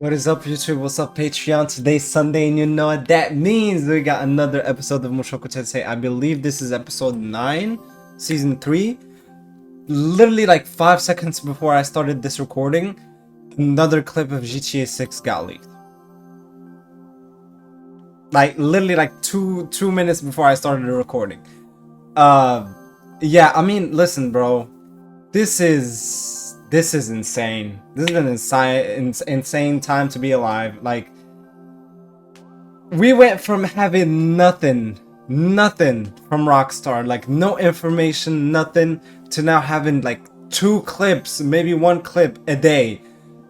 What is up, YouTube? What's up, Patreon? Today's Sunday, and you know what that means. We got another episode of Mushoku Tensei. I believe this is episode 9, season 3. Literally like 5 seconds before I started this recording, another clip of GTA 6 got leaked. Like literally like two minutes before I started the recording. Yeah, I mean, listen, bro. This is insane. This is an insane time to be alive. Like, we went from having nothing from Rockstar, like no information, nothing, to now having like 2 clips, maybe 1 clip a day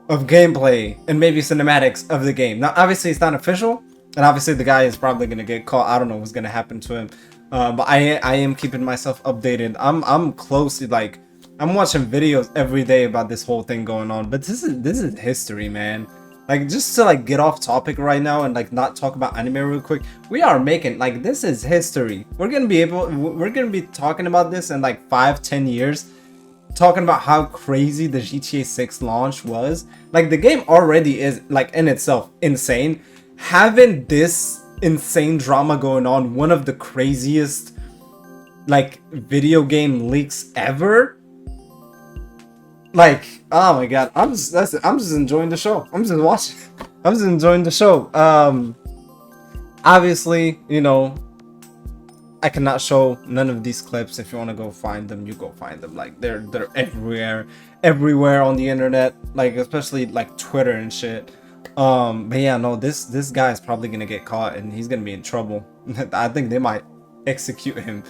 of gameplay and maybe cinematics of the game. Now, obviously, it's not official, and obviously the guy is probably gonna get caught. I don't know what's gonna happen to him, but I am keeping myself updated. I'm closely, like, I'm watching videos every day about this whole thing going on. But this is history, man. Like, just to like get off topic right now and like not talk about anime real quick, we are making, like, this is history. We're gonna be talking about this in like 5-10 years, talking about how crazy the GTA 6 launch was. Like, the game already is, like, in itself insane. Having this insane drama going on, one of the craziest like video game leaks ever. Like, oh my god, I'm just enjoying the show. I'm just watching. I'm just enjoying the show. Obviously, you know, I cannot show none of these clips. If you want to go find them, you go find them. Like, they're everywhere on the internet. Like, especially like Twitter and shit. But yeah, no, this guy is probably gonna get caught and he's gonna be in trouble. I think they might execute him.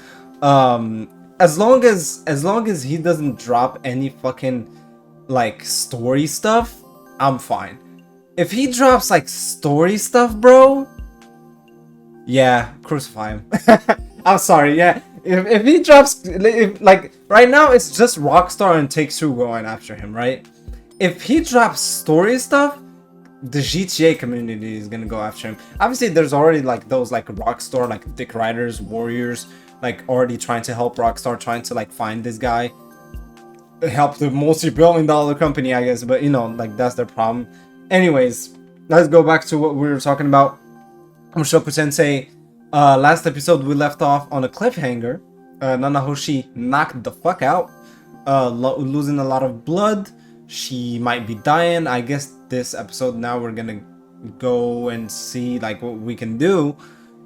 As long as he doesn't drop any fucking like story stuff, I'm fine. If he drops like story stuff, bro, yeah, crucify him. I'm sorry, yeah. If he drops, if, like, right now it's just Rockstar and Take-Two going after him, right? If he drops story stuff, the GTA community is gonna go after him. Obviously, there's already like those like Rockstar, like Dick Riders, Warriors, like already trying to help Rockstar, trying to like find this guy, help the multi-billion-dollar company, I guess. But you know, like, that's their problem. Anyways, let's go back to what we were talking about. Mushoku Tensei. Last episode we left off on a cliffhanger. Nanahoshi knocked the fuck out, losing a lot of blood. She might be dying. I guess this episode now we're gonna go and see like what we can do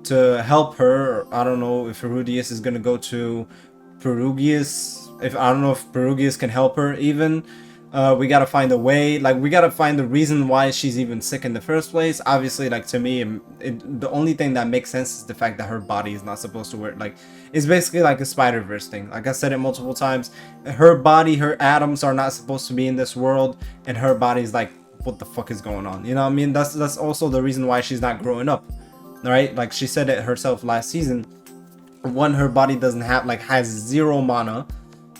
to help her. I don't know if Perugius is gonna go to Perugius. If I don't know if Perugius can help her even. We gotta find a way. Like, we gotta find the reason why she's even sick in the first place. Obviously, like, to me, the only thing that makes sense is the fact that her body is not supposed to work. Like, it's basically like a Spider-Verse thing. Like I said it multiple times, her body, her atoms are not supposed to be in this world, and her body's like, what the fuck is going on? You know what I mean? That's also the reason why she's not growing up, right? Like, she said it herself last season. One, her body doesn't have, like, has 0 mana,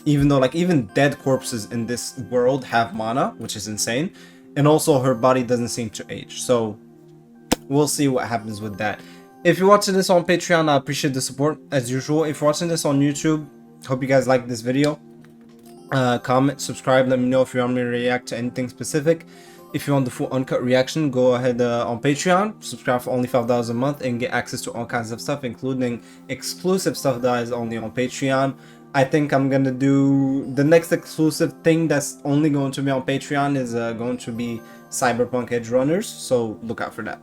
even though, like, even dead corpses in this world have mana, which is insane. And also, her body doesn't seem to age. So we'll see what happens with that. If you're watching this on Patreon, I appreciate the support as usual. If you're watching this on YouTube, hope you guys like this video. Comment, subscribe, let me know if you want me to react to anything specific. If you want the full uncut reaction, go ahead on Patreon, subscribe for only $5 a month, and get access to all kinds of stuff, including exclusive stuff that is only on Patreon. I think I'm gonna do the next exclusive thing that's only going to be on Patreon is going to be Cyberpunk Edge Runners, so look out for that.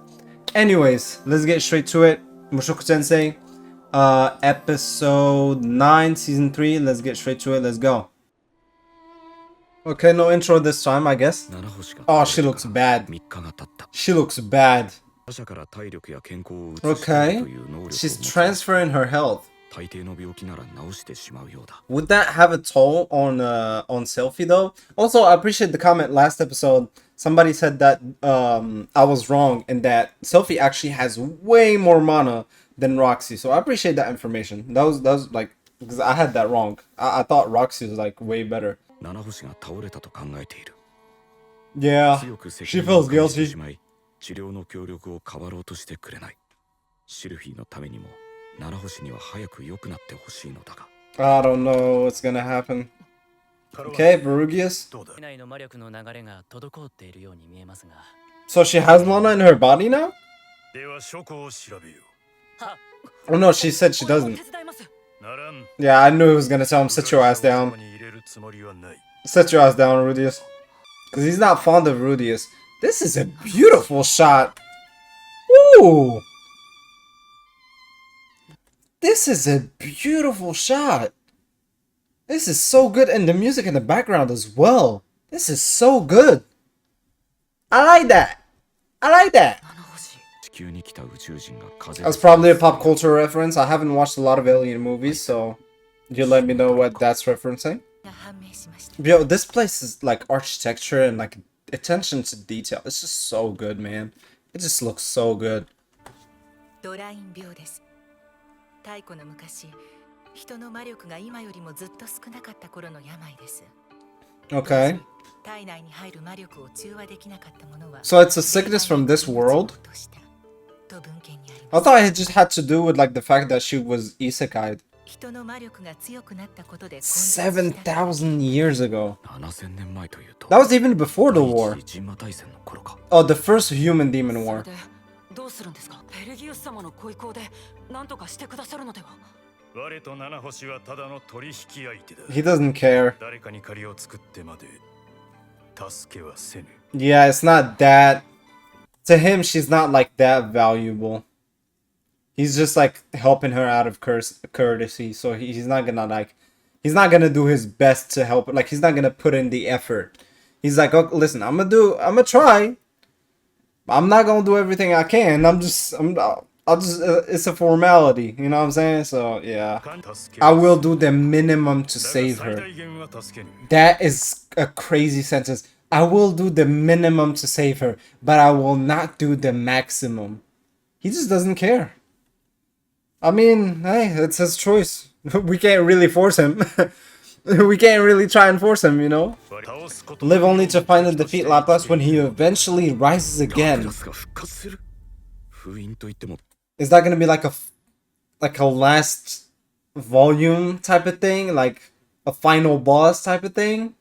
Anyways, let's get straight to it. Mushoku Tensei, episode 9, season 3. Let's get straight to it. Let's go. Okay, no intro this time, I guess. Oh, she looks bad. She looks bad. Okay, she's transferring her health. Would that have a toll on Selfie though? Also, I appreciate the comment last episode. Somebody said that I was wrong and that Selfie actually has way more mana than Roxy. So I appreciate that information. That was like, because I had that wrong. I thought Roxy was like way better. Yeah, she feels guilty. I don't know what's gonna happen. Okay, Perugius. So she has Lana in her body now? Oh no, she said she doesn't. Yeah, I knew he was gonna tell him, sit your ass down. Sit your ass down, Rudius. Because he's not fond of Rudius. This is a beautiful shot. Ooh! This is a beautiful shot. This is so good, and the music in the background as well. This is so good. I like that. I like that. That's probably a pop culture reference. I haven't watched a lot of alien movies, so you let me know what that's referencing. Yo, this place is like architecture and like attention to detail. It's just so good, man. It just looks so good. Okay. So it's a sickness from this world? I thought it just had to do with like the fact that she was isekai'd. 7,000 years ago. That was even before the war. Oh, the first human demon war. He doesn't care. Yeah, it's not that. To him, she's not like that valuable. He's just like helping her out of courtesy, so he's not gonna like, he's not gonna do his best to help. Like he's not gonna put in the effort. He's like, oh, listen, I'm gonna try. I'm not gonna do everything I can. I'll just, it's a formality, you know what I'm saying? So yeah, I will do the minimum to save her. That is a crazy sentence. I will do the minimum to save her, but I will not do the maximum. He just doesn't care. I mean, hey, it's his choice. We can't really force him. We can't really try and force him, you know? Live only to find and defeat Laplace when he eventually rises again. Is that gonna be like a last volume type of thing? Like a final boss type of thing?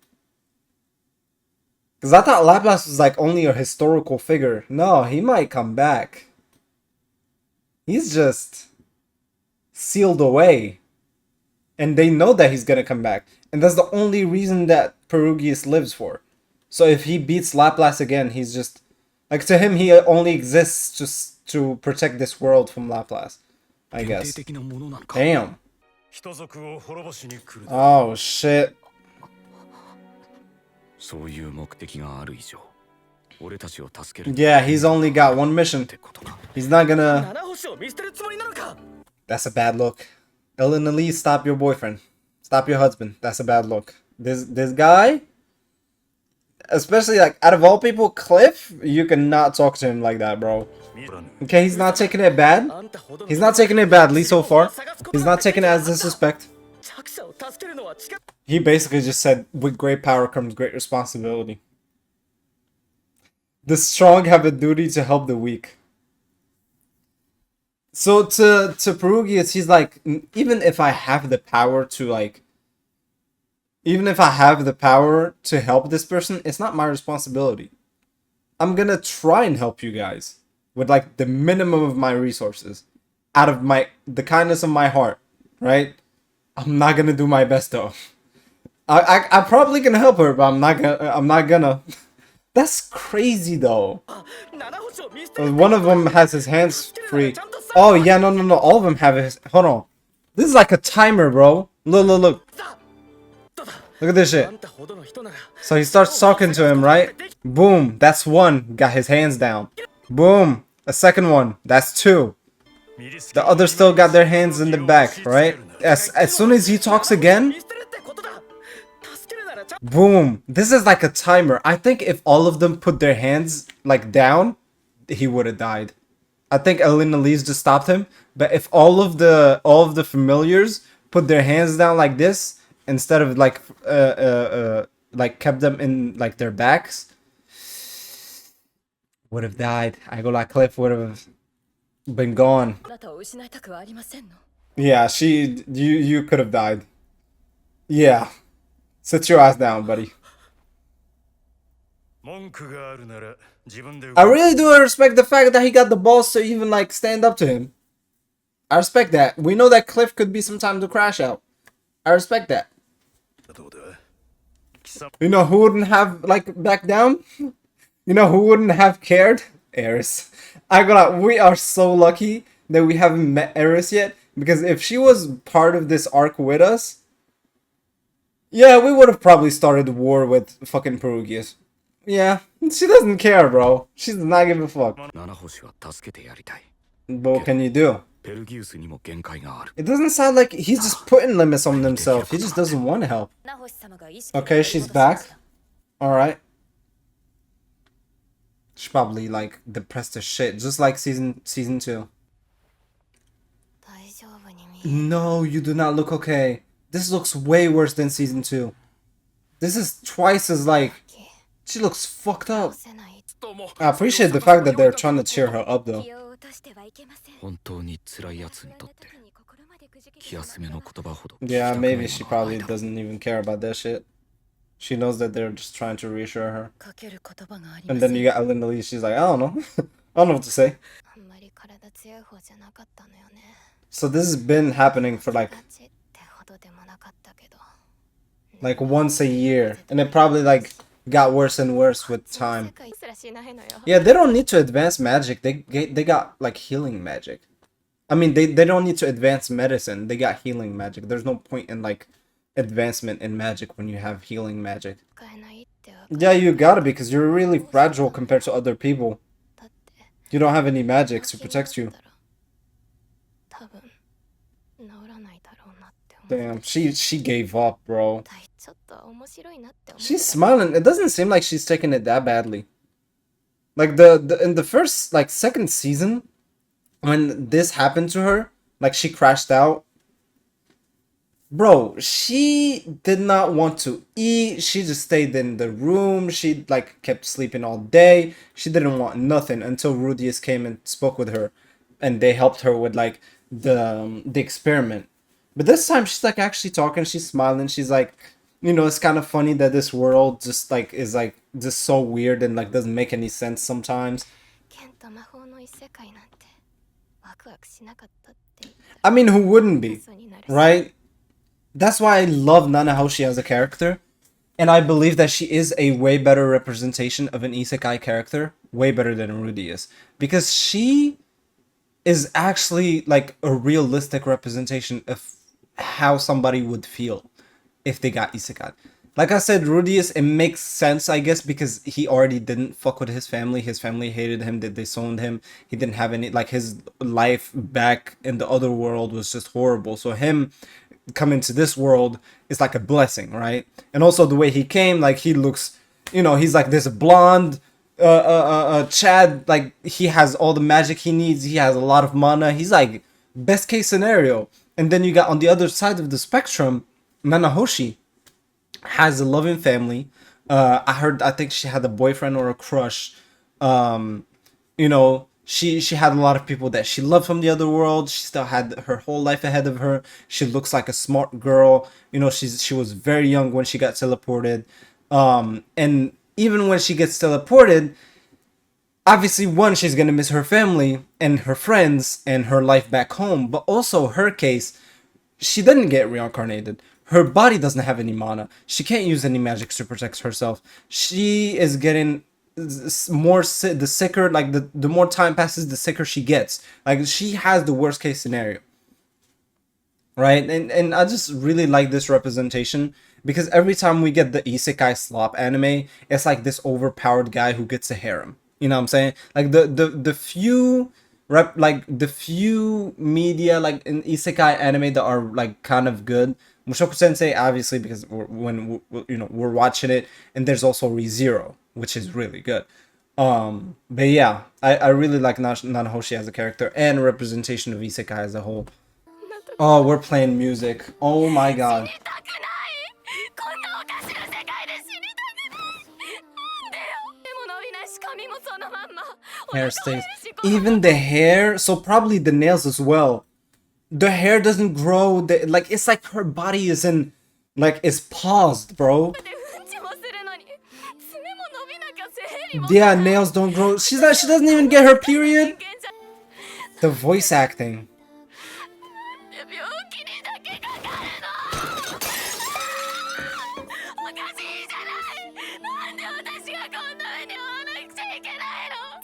Because I thought Laplace was like only a historical figure. No, he might come back. He's just sealed away. And they know that he's gonna come back. And that's the only reason that Perugius lives for. So if he beats Laplace again, he's just... Like, to him, he only exists just to protect this world from Laplace. I guess. Damn. Oh, shit. Yeah, he's only got one mission. He's not gonna... That's a bad look. Ellen Elise, stop your boyfriend. Stop your husband. That's a bad look. This guy... Especially, like, out of all people, Cliff, you cannot talk to him like that, bro. Okay, he's not taking it bad. He's not taking it badly so far. He's not taking it as disrespect. He basically just said, with great power comes great responsibility. The strong have a duty to help the weak. So to Perugius, he's like, even if I have the power to like, even if I have the power to help this person, it's not my responsibility. I'm gonna try and help you guys with like the minimum of my resources, out of the kindness of my heart, right? I'm not gonna do my best though. I'm probably gonna help her, but I'm not gonna. That's crazy though. One of them has his hands free. Oh yeah, no. All of them have his. Hold on. This is like a timer, bro. Look. Look at this shit. So he starts talking to him, right? Boom. That's one. Got his hands down. Boom. A second one. That's two. The others still got their hands in the back, right? As soon as he talks again. Boom. This is like a timer. I think if all of them put their hands like down, he would have died. I think Elena Lee's just stopped him. But if all of the familiars put their hands down like this, instead of like kept them in like their backs, would have died. I go like Cliff would have been gone. Yeah, you could have died. Yeah. Sit your ass down, buddy. I really do respect the fact that he got the balls to even like stand up to him. I respect that. We know that Cliff could be some time to crash out. I respect that. You know who wouldn't have like back down? You know who wouldn't have cared? Eris. I got. We are so lucky that we haven't met Eris yet, because if she was part of this arc with us, yeah, we would have probably started the war with fucking Perugius. Yeah, she doesn't care, bro. She does not give a fuck. But what can you do? It doesn't sound like he's just putting limits on himself. He just doesn't want to help. Okay, she's back. Alright. She's probably like depressed as shit, just like season 2. No, you do not look okay. This looks way worse than season 2. This is twice as like... She looks fucked up. I appreciate the fact that they're trying to cheer her up though. Yeah, maybe she probably doesn't even care about that shit. She knows that they're just trying to reassure her. And then you got Linda Lee, she's like, I don't know. I don't know what to say. So this has been happening for like once a year. And it probably like got worse and worse with time. Yeah, they don't need to advance magic. They got like healing magic. I mean, they don't need to advance medicine. They got healing magic. There's no point in like advancement in magic when you have healing magic. Yeah, you gotta, because you're really fragile compared to other people. You don't have any magic to protect you. Damn, she gave up, bro. She's smiling. It doesn't seem like she's taking it that badly. Like in the first like second season, when this happened to her, like she crashed out. Bro, she did not want to eat. She just stayed in the room. She like kept sleeping all day. She didn't want nothing until Rudius came and spoke with her, and they helped her with like the experiment. But this time she's like actually talking. She's smiling. She's like, you know, it's kind of funny that this world just like is like just so weird and like doesn't make any sense sometimes. I mean, who wouldn't be, right? That's why I love Nanahoshi as a character, and I believe that she is a way better representation of an isekai character, way better than Rudy because she is actually like a realistic representation of how somebody would feel if they got isekai. Like I said, Rudius, it makes sense, I guess, because he already didn't fuck with his family. His family hated him, they disowned him. He didn't have any, like, his life back in the other world was just horrible. So him coming to this world is like a blessing, right? And also the way he came, like, he looks, you know, he's like this blonde Chad, like, he has all the magic he needs. He has a lot of mana. He's like best case scenario. And then you got on the other side of the spectrum, Nanahoshi has a loving family. I think she had a boyfriend or a crush. You know, she had a lot of people that she loved from the other world. She still had her whole life ahead of her. She looks like a smart girl. You know, she was very young when she got teleported. And even when she gets teleported, obviously, one, she's gonna miss her family and her friends and her life back home. But also, her case, she didn't get reincarnated. Her body doesn't have any mana. She can't use any magic to protect herself. She is getting more the sicker, like the more time passes, the sicker she gets. Like, she has the worst case scenario, right? And I just really like this representation, because every time we get the isekai slop anime, it's like this overpowered guy who gets a harem. You know what I'm saying? Like the few the few media like in isekai anime that are like kind of good. Mushoku Tensei, obviously, because we're watching it, and there's also ReZero, which is really good. But yeah, I really like Nanahoshi as a character and representation of isekai as a whole. Oh, we're playing music. Oh my god. Hair stays. Even the hair, so probably the nails as well. The hair doesn't grow. Like, it's like her body is in, like, it's paused, bro. Yeah, nails don't grow. She doesn't even get her period. The voice acting.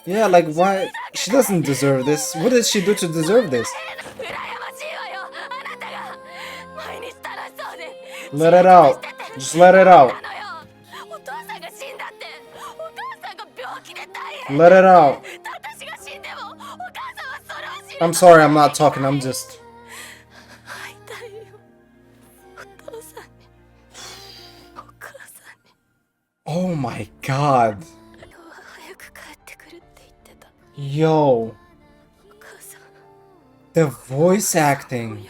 Yeah, like why? She doesn't deserve this. What did she do to deserve this? Let it out. Just let it out. Let it out. I'm sorry, I'm not talking, I'm just... Oh my god. Yo. The voice acting.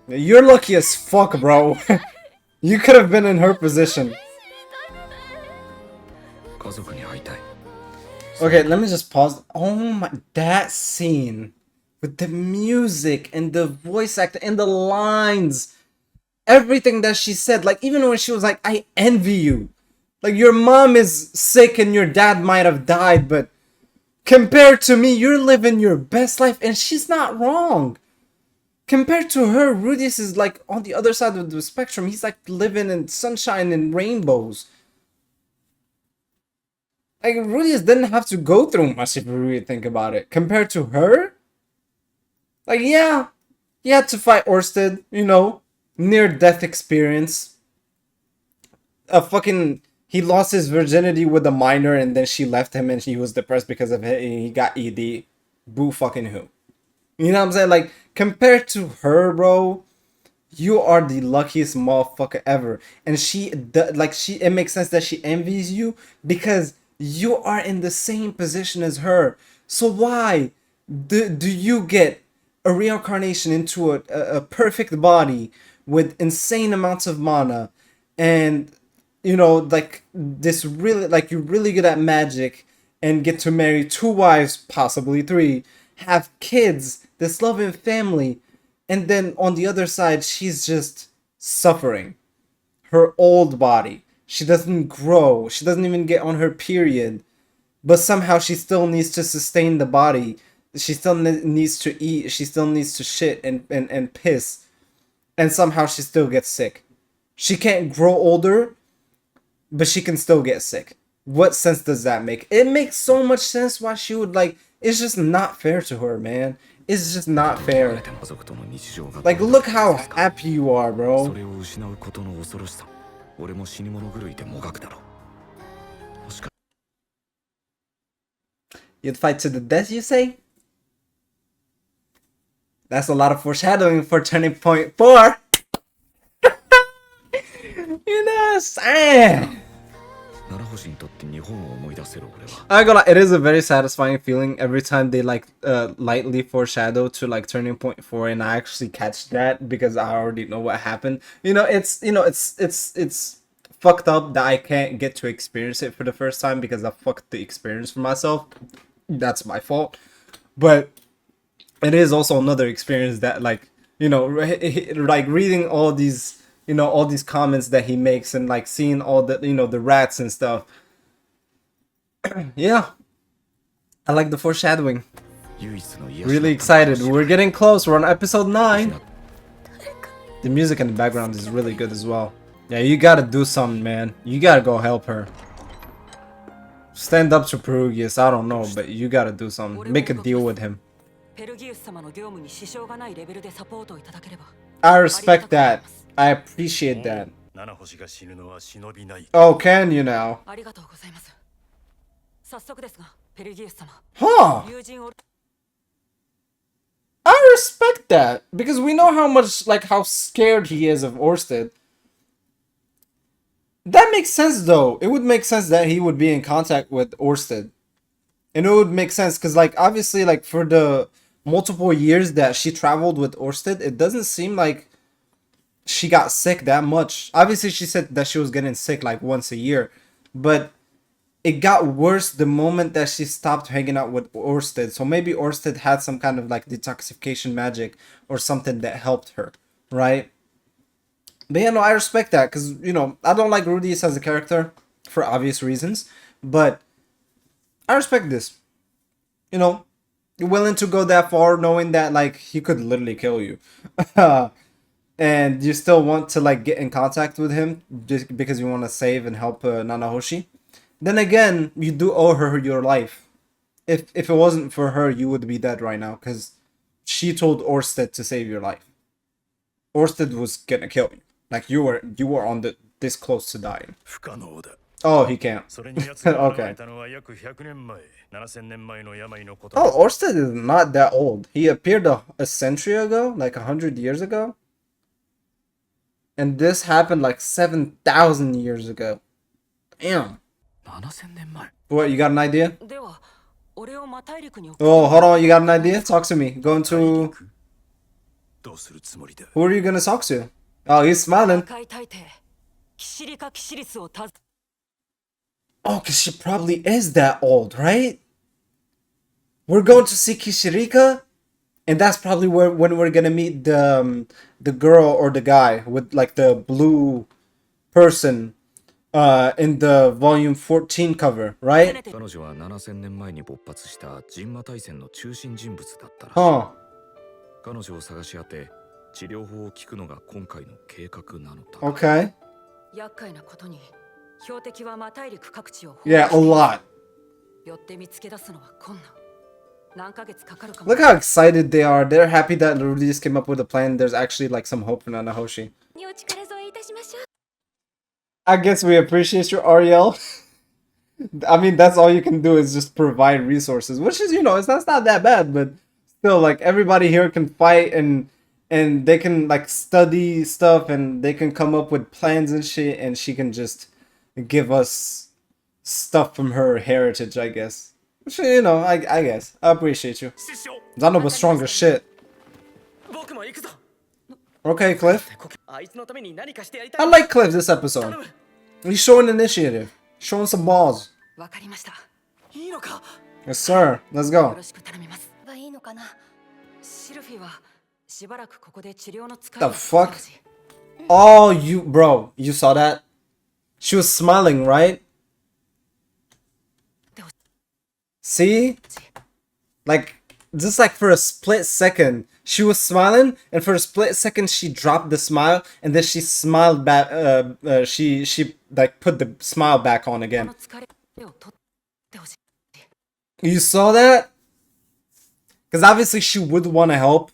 You're lucky as fuck, bro. You could have been in her position. Okay, let me just pause. Oh my, that scene with the music and the voice actor and the lines, everything that she said, like even when she was like, I envy you. Like your mom is sick and your dad might have died, but compared to me, you're living your best life, and she's not wrong. Compared to her, Rudius is like on the other side of the spectrum. He's like living in sunshine and rainbows. Like, Rudius didn't have to go through much if you really think about it. Compared to her? Like, yeah, he had to fight Orsted, you know, near-death experience. He lost his virginity with a minor and then she left him and he was depressed because of it and he got ED. Boo fucking who. You know what I'm saying? Like, compared to her, bro, you are the luckiest motherfucker ever. And it makes sense that she envies you because you are in the same position as her. So why do you get a reincarnation into a perfect body with insane amounts of mana and, you know, like this really, like you're really good at magic and get to marry 2 wives, possibly 3, have kids, this loving family, and then on the other side, she's just suffering. Her old body. She doesn't grow. She doesn't even get on her period. But somehow she still needs to sustain the body. She still needs to eat. She still needs to shit and piss. And somehow she still gets sick. She can't grow older, but she can still get sick. What sense does that make? It makes so much sense why she would, like, it's just not fair to her, man. It's just not fair. Like, look how happy you are, bro. You'd fight to the death, you say? That's a lot of foreshadowing for turning point 4. You know what I'm saying? I gonna lie, it is a very satisfying feeling every time they like lightly foreshadow to like turning point 4 and I actually catch that because I already know what happened. It's fucked up that I can't get to experience it for the first time because I fucked the experience for myself. That's my fault. But it is also another experience that, like, you know, like reading all these, you know, all these comments that he makes and like seeing all the, you know, the rats and stuff. Yeah, I like the foreshadowing. Really excited. We're getting close. We're on episode 9. The music in the background is really good as well. Yeah, you gotta do something, man. You gotta go help her. Stand up to Perugius. I don't know, but you gotta do something. Make a deal with him. I respect that. I appreciate that. Oh, can you now? Huh. I respect that. Because we know how much, like, how scared he is of Orsted. That makes sense, though. It would make sense that he would be in contact with Orsted. And it would make sense, because, like, obviously, like, for the multiple years that she traveled with Orsted, it doesn't seem like she got sick that much. Obviously, she said that she was getting sick, like, once a year. But it got worse the moment that she stopped hanging out with Orsted. So maybe Orsted had some kind of like detoxification magic or something that helped her, right? But yeah, no, I respect that because, you know, I don't like Rudius as a character for obvious reasons, but I respect this. You know, you're willing to go that far knowing that, like, he could literally kill you. And you still want to, like, get in contact with him just because you want to save and help Nanahoshi. Then again, you do owe her your life. If it wasn't for her, you would be dead right now because she told Orsted to save your life. Orsted was gonna kill you. Like, you were on this close to dying. Oh, he can't. Okay. Oh, Orsted is not that old. He appeared a century ago, like 100 years ago. And this happened like 7,000 years ago. Damn. What, you got an idea? Oh, hold on, you got an idea? Talk to me. Going to... Who are you gonna talk to? Oh, he's smiling. Oh, because she probably is that old, right? We're going to see Kishirika, and that's probably when we're gonna meet the girl or the guy with like the blue person in the volume 14 cover, right? Huh. Okay. Yeah, a lot. Look how excited they are. They're happy that Rudius came up with a plan. There's actually like some hope for Nanahoshi. I guess we appreciate you, Ariel. I mean, that's all you can do is just provide resources, which is, you know, that's not that bad, but still, like, everybody here can fight and they can like study stuff and they can come up with plans and shit, and she can just give us stuff from her heritage, I guess. Which, you know, I guess. I appreciate you. Zanoba's strong as shit. Okay, Cliff. I like Cliff this episode. He's showing initiative. Showing some balls. Yes, sir. Let's go. The fuck? Oh, bro, you saw that? She was smiling, right? See? Like, just like for a split second, she was smiling, and for a split second she dropped the smile, and then she smiled back. She like put the smile back on again. You saw that? Because obviously she would want to help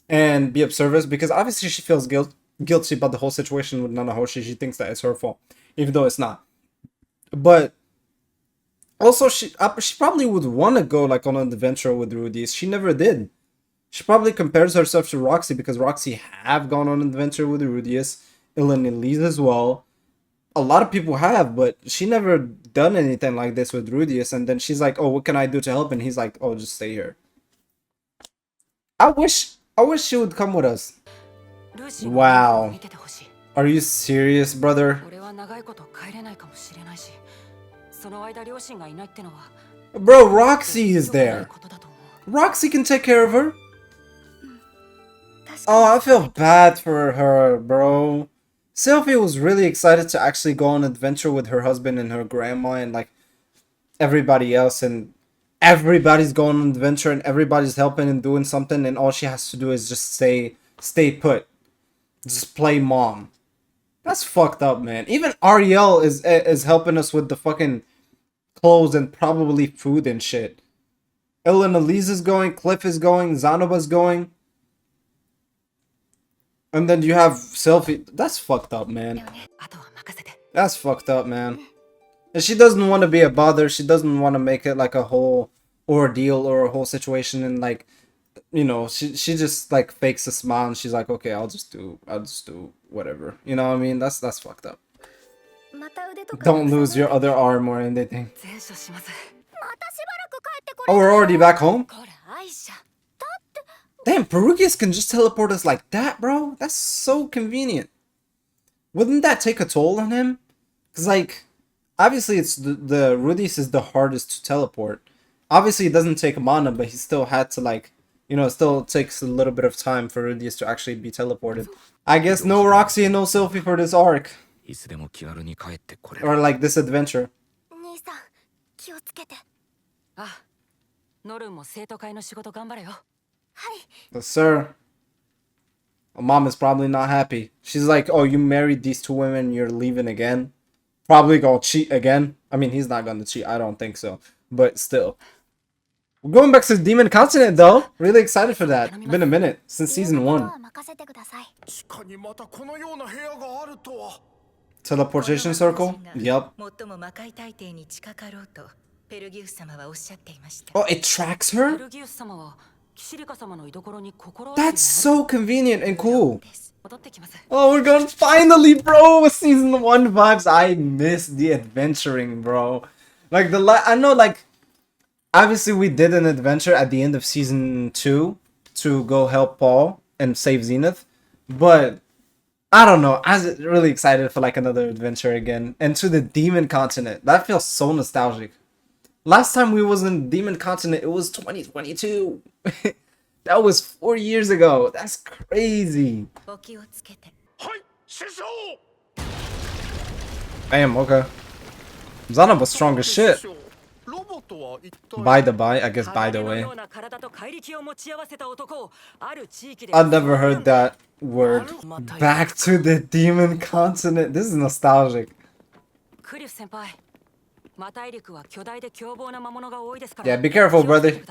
and be of service, because obviously she feels guilty about the whole situation with Nanahoshi. She thinks that it's her fault, even though it's not. But also, she probably would want to go like on an adventure with Rudius. She never did. She probably compares herself to Roxy because Roxy have gone on an adventure with Rudius, Ilan and Lise as well. A lot of people have, but she never done anything like this with Rudius. And then she's like, "Oh, what can I do to help?" And he's like, "Oh, just stay here." I wish she would come with us. Wow. Are you serious, brother? Bro, Roxy is there. Roxy can take care of her. Oh, I feel bad for her, bro. Sylvie was really excited to actually go on an adventure with her husband and her grandma and like everybody else, and everybody's going on an adventure and everybody's helping and doing something, and all she has to do is just stay put. Just play mom. That's fucked up, man. Even Ariel is helping us with the fucking clothes and probably food and shit. Ellen Elise is going, Cliff is going, Zanoba's going. And then you have Selfie. That's fucked up, man. That's fucked up, man. And she doesn't want to be a bother. She doesn't want to make it like a whole ordeal or a whole situation, and like, you know, she just like fakes a smile and she's like, okay, I'll just do whatever. You know what I mean? That's fucked up. Don't lose your other arm or anything. Oh, we're already back home? Damn, Perugius can just teleport us like that, bro? That's so convenient. Wouldn't that take a toll on him? Because, like, obviously it's the Rudius is the hardest to teleport. Obviously it doesn't take mana, but he still had to like, it still takes a little bit of time for Rudius to actually be teleported. I guess no Roxy and no Sylphie for this arc. Or like this adventure. Yes, sir. Mom is probably not happy. She's like, oh, you married these two women, you're leaving again? Probably gonna cheat again. I mean, he's not gonna cheat, I don't think so. But still. We're going back to the Demon Continent though. Really excited for that. Been a minute since season 1. Teleportation circle? Yup. Oh, it tracks her? That's so convenient and cool. Oh, we're gonna finally, bro! Season 1 vibes. I miss the adventuring, bro. Like, I know, like, obviously we did an adventure at the end of season 2 to go help Paul and save Zenith. But, I don't know. I was really excited for, like, another adventure again. And to the Demon Continent. That feels so nostalgic. Last time we was in Demon Continent, it was 2022. That was 4 years ago. That's crazy. Damn, okay. Zana was strong as shit. By the by, I guess by the way. I've never heard that word. Back to the Demon Continent. This is nostalgic. Yeah, be careful, brother.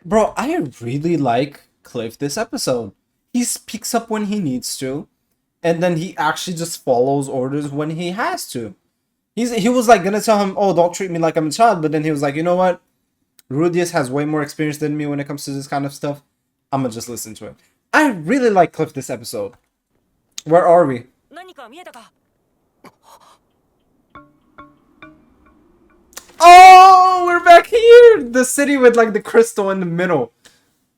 Bro, I really like Cliff this episode. He speaks up when he needs to, and then he actually just follows orders when he has to. He was like gonna tell him, oh, don't treat me like I'm a child, but then he was like, you know what? Rudius has way more experience than me when it comes to this kind of stuff. I'm gonna just listen to it. I really like Cliff this episode. Where are we? Oh, we're back here! The city with like the crystal in the middle.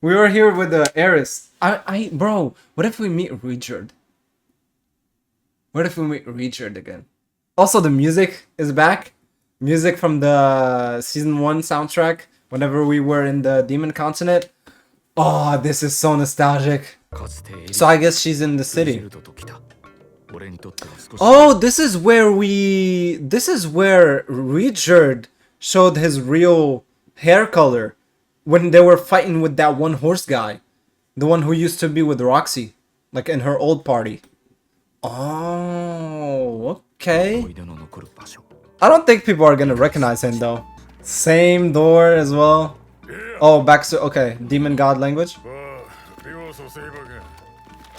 We were here with the heiress. Bro, what if we meet Richard? What if we meet Richard again? Also, the music is back. Music from the season 1 soundtrack. Whenever we were in the Demon Continent. Oh, this is so nostalgic. So I guess she's in the city. Oh, this is where Richard showed his real hair color when they were fighting with that one horse guy, the one who used to be with Roxy, like in her old party. Oh, okay. I don't think people are gonna recognize him though. Same door as well. Oh, back to okay, demon god language.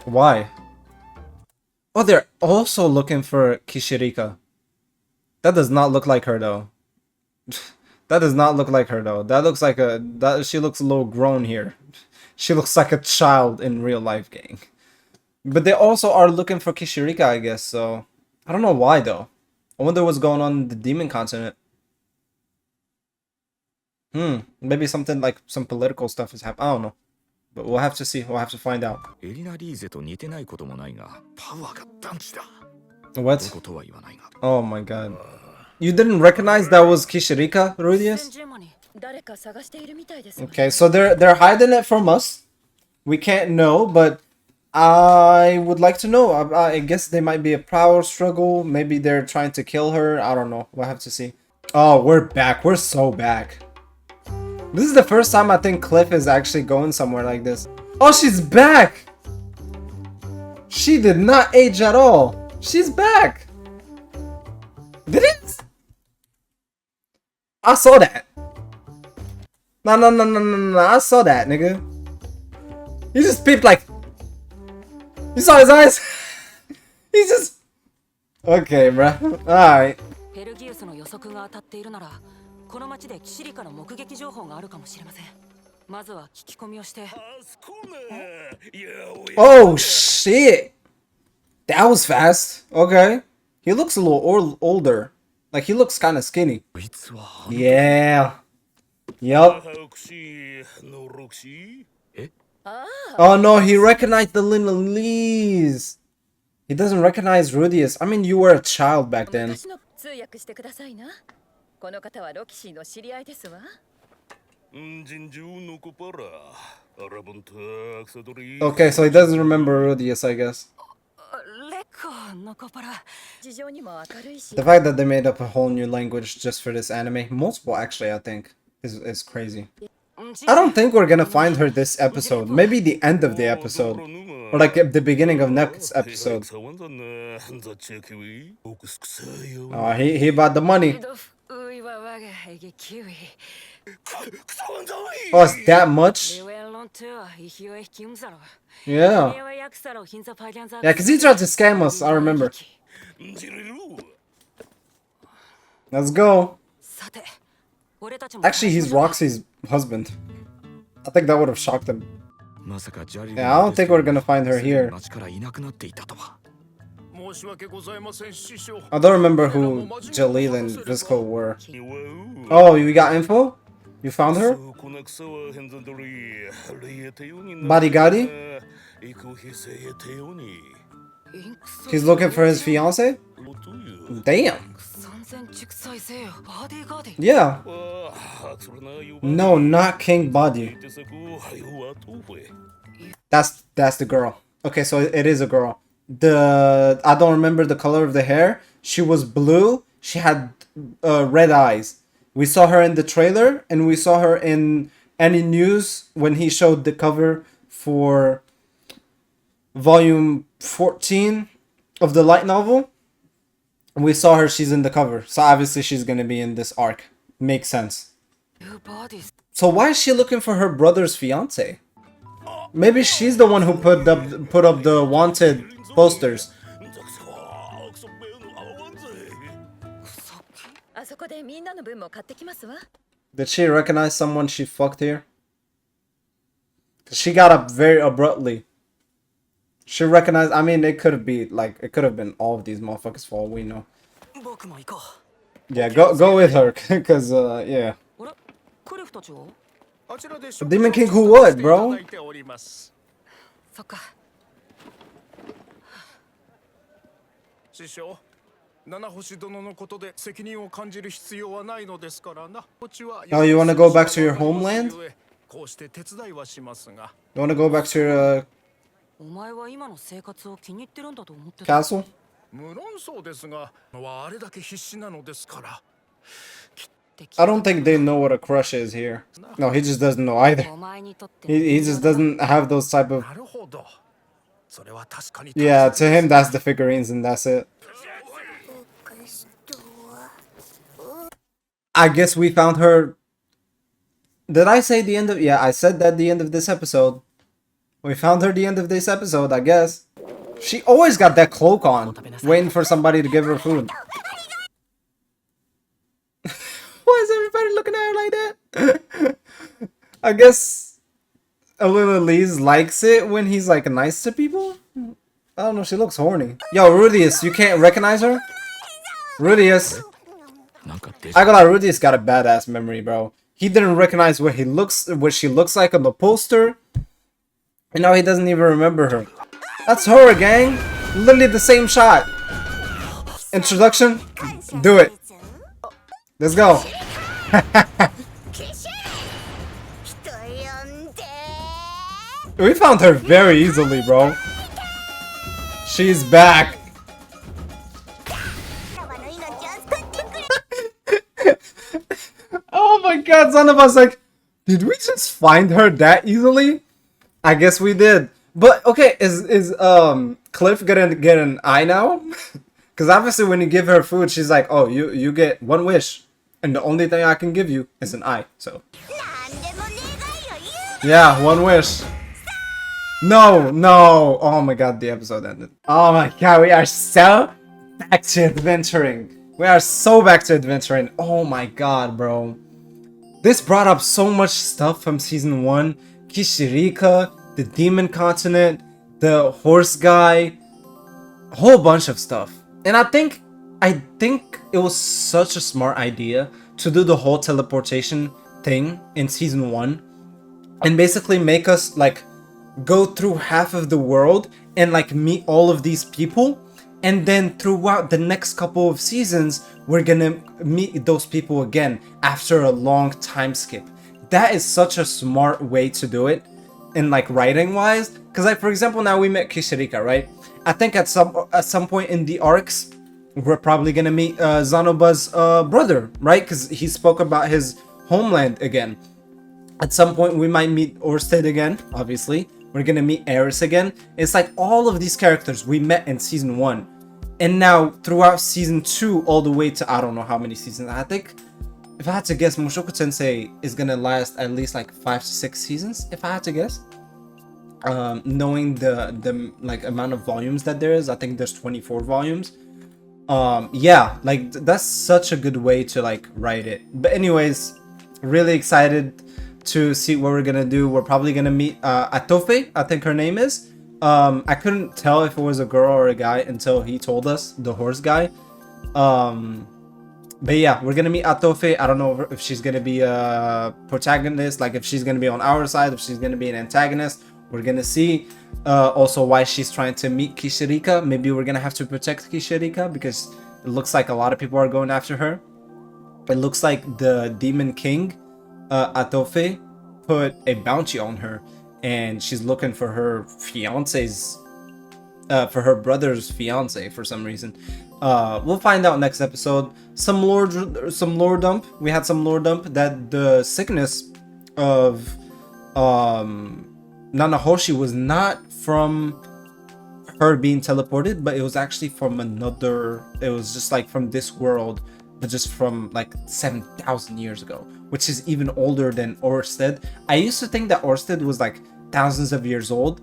Why? Oh, they're also looking for Kishirika. That does not look like her though. That does not look like her though. That looks like she looks a little grown here. She looks like a child in real life, gang. But they also are looking for Kishirika, I guess, so I don't know why though. I wonder what's going on in the Demon Continent. Maybe something like some political stuff is happening. I don't know. But we'll have to see. We'll have to find out. What? Oh my god. You didn't recognize that was Kishirika, Rudius? Okay, so they're hiding it from us. We can't know, but I would like to know. I guess they might be a power struggle. Maybe they're trying to kill her. I don't know. We'll have to see. Oh, we're back. We're so back. This is the first time I think Cliff is actually going somewhere like this. Oh, she's back! She did not age at all. She's back. Did it? I saw that. No. I saw that, nigga. He just peeped like... You saw his eyes? He just... Okay, bruh. Alright. この町でキシリカの目撃情報があるかもしれません。まずは聞き込みをして。Oh shit! That was fast. Okay. He looks a little older. Like he looks kind of skinny. Yeah. Yup. Oh no, he recognized the Lina Lees. He doesn't recognize Rudius. I mean, you were a child back then. 通訳してくださいな。この方はロキシーの知り合いですわ。Okay, so he doesn't remember Rudius, I guess. レコのコパラ。事情にも明るいし。 The fact that they made up a whole new language just for this anime, multiple actually, I think, is crazy. I don't think we're gonna find her this episode. Maybe the end of the episode. Or like at the beginning of next episode. Oh, he about the money. Oh, it's that much? Yeah. Yeah, because he tried to scam us, I remember. Let's go. Actually, he's Roxy's husband. I think that would have shocked him. Yeah, I don't think we're gonna find her here. I don't remember who Jalil and Visco were. Oh, you got info? You found her? Bodyguardi? He's looking for his fiance? Damn. Yeah. No, not King Body. That's the girl. Okay, so it is a girl. I don't remember the color of the hair. She was blue. She had red eyes. We saw her in the trailer, and we saw her in any news when he showed the cover for volume 14 of the light novel. We saw her, she's in the cover. So obviously she's gonna be in this arc. Makes sense. So why is she looking for her brother's fiance? Maybe she's the one who put up the wanted posters. Did she recognize someone she fucked here? She got up very abruptly. She recognized. I mean, it could have been all of these motherfuckers for all we know. Yeah, go with her, cause yeah. Demon King who what, bro? Oh, you wanna go back to your homeland? You wanna go back to your castle? I don't think they know what a crush is here. No, he just doesn't know either. He just doesn't have those type of... Yeah, to him that's the figurines and that's it. I guess we found her... Did I say the end of... Yeah, I said that the end of this episode. We found her the end of this episode, I guess. She always got that cloak on, waiting for somebody to give her food. Why is everybody looking at her like that? I guess Lil Elise likes it when he's like nice to people. I don't know, she looks horny. Yo, Rudius, you can't recognize her? Rudius. I gotta lie, Rudius got a badass memory, bro. He didn't recognize what she looks like on the poster. And now he doesn't even remember her. That's her, gang. Literally the same shot. Introduction? Do it. Let's go. We found her very easily, bro. She's back. Oh my god, son of us, like, did we just find her that easily? I guess we did. But okay, is Cliff gonna get an eye now? Because obviously when you give her food, she's like, oh, you get one wish. And the only thing I can give you is an eye. So yeah, one wish. No. Oh my god, the episode ended. Oh my god, we are so back to adventuring. We are so back to adventuring. Oh my god, bro. This brought up so much stuff from season 1. Kishirika, the demon continent, the horse guy, a whole bunch of stuff. And I think it was such a smart idea to do the whole teleportation thing in season 1 and basically make us like go through half of the world and like meet all of these people, and then throughout the next couple of seasons we're gonna meet those people again after a long time skip. That is such a smart way to do it in like writing wise, because like for example now we met Kishirika, right? I think at some point in the arcs we're probably gonna meet Zanoba's brother, right? Because he spoke about his homeland again. At some point we might meet Orsted again, obviously. We're gonna meet Eris again. It's like all of these characters we met in season 1. And now throughout season 2 all the way to I don't know how many seasons. I think if I had to guess, Mushoku Tensei is gonna last at least like 5 to 6 seasons, if I had to guess. Knowing the like amount of volumes that there is, I think there's 24 volumes. Yeah, like that's such a good way to like write it. But anyways, really excited to see what we're gonna do. We're probably gonna meet Atofe, I think her name is. I couldn't tell if it was a girl or a guy until he told us, the horse guy. But yeah, we're gonna meet Atofe. I don't know if she's gonna be a protagonist, like if she's gonna be on our side, if she's gonna be an antagonist. We're gonna see. Also why she's trying to meet Kishirika. Maybe we're gonna have to protect Kishirika because it looks like a lot of people are going after her. It looks like the Demon King, Atofe, put a bounty on her, and she's looking for her fiance's, for her brother's fiance for some reason. We'll find out next episode. Some lore dump. We had some lore dump that the sickness of Nanahoshi was not from her being teleported, but it was actually from another. It was just like from this world, but just from like 7,000 years ago, which is even older than Orsted. I used to think that Orsted was like thousands of years old.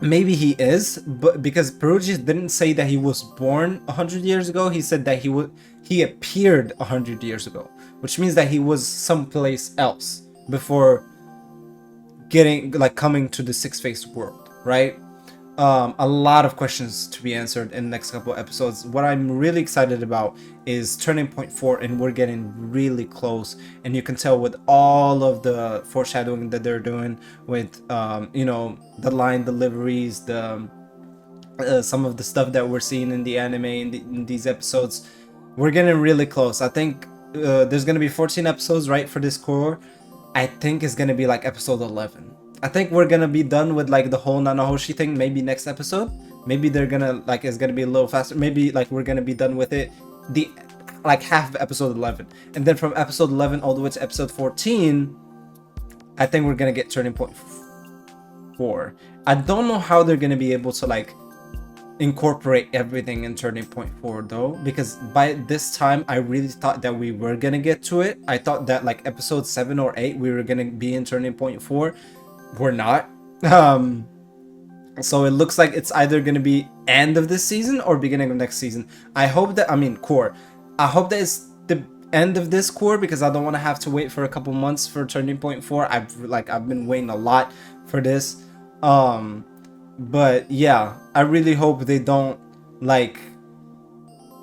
Maybe he is, but because Perugia didn't say that he was born 100 years ago, he said that he appeared 100 years ago, which means that he was someplace else before coming to the six-faced world, right? A lot of questions to be answered in the next couple of episodes. What I'm really excited about is turning point 4, and we're getting really close, and you can tell with all of the foreshadowing that they're doing with you know, the line deliveries, the some of the stuff that we're seeing in the anime in these episodes. We're getting really close. I think there's gonna be 14 episodes, right, for this core. I think it's gonna be like episode 11. I think we're gonna be done with like the whole Nanahoshi thing maybe next episode. Maybe they're gonna like, it's gonna be a little faster. Maybe like we're gonna be done with it like half of episode 11, and then from episode 11 all the way to episode 14, I think we're gonna get turning point 4. I don't know how they're gonna be able to like incorporate everything in turning point 4 though, because by this time I really thought that we were gonna get to it. I thought that like episode 7 or 8 we were gonna be in turning point 4. We're not. So it looks like it's either gonna be end of this season or beginning of next season. I hope that, I mean core, I hope that it's the end of this core, because I don't want to have to wait for a couple months for turning point 4. I've been waiting a lot for this. But yeah, I really hope they don't like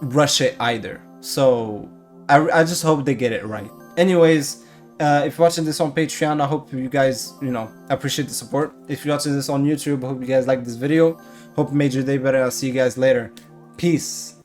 rush it either. So I just hope they get it right. Anyways, if you're watching this on Patreon, I hope you guys, you know, appreciate the support. If you're watching this on YouTube, I hope you guys like this video. Hope it made your day better. I'll see you guys later. Peace.